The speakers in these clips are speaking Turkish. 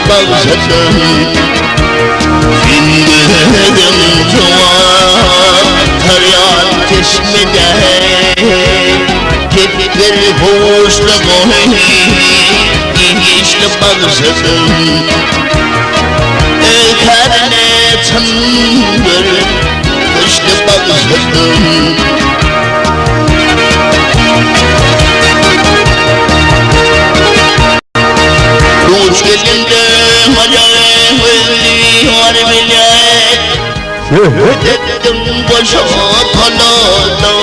bağışladım. Dinledim duvar Taryan kesmede Kepler hoşla boy İngişle bağışladım. Karne tandır Kışla bağışladım. Uç gelinde Hacı Veli var bile Ödedim boşa palalarla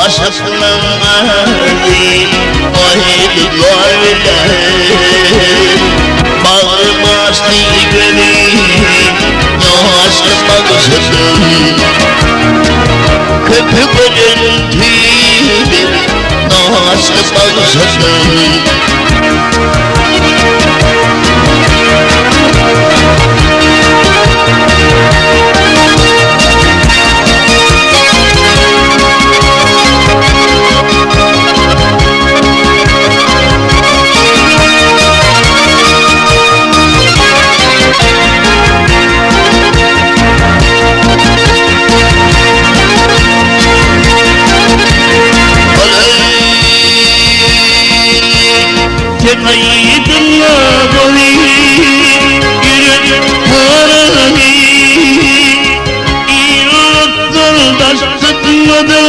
Aşıklar Ali ahitlerle Bağırmaz dilleri Yaşlı bağışladım. Köpüklerin tüyleri Yaşlı bağışladım. Cennetin nabali yürü harami İyotlar taş tutmadı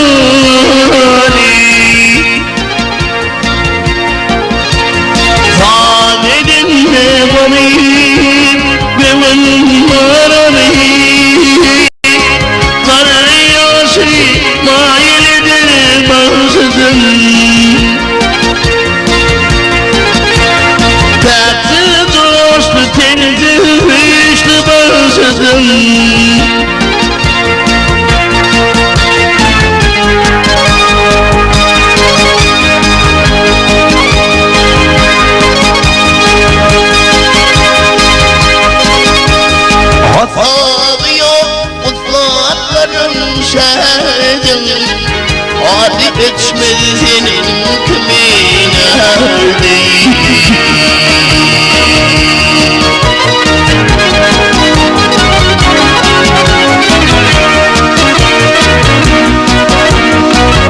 Fahmedin nebali Bevan marani Karayası mayelidir bağışladım. Ağlıyor uzaklarım şehdim Adi geçmez senin kimin erdeyim.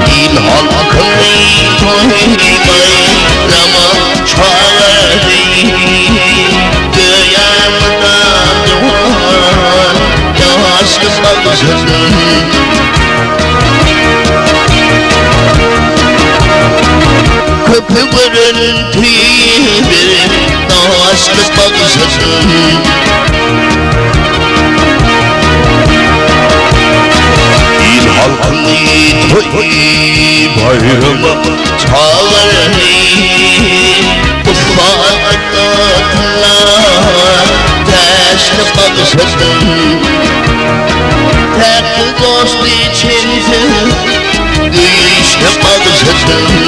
İl halkını toymayla çağırayım Göğemden duvar Yaşlı bağışladım. Köpüklerin tüyleri Yaşlı bağışladım. İl halkını bayrama çağırayım Ufaklıkla Teşle bağışladım. Tek dost içindir Güçle bağışladım.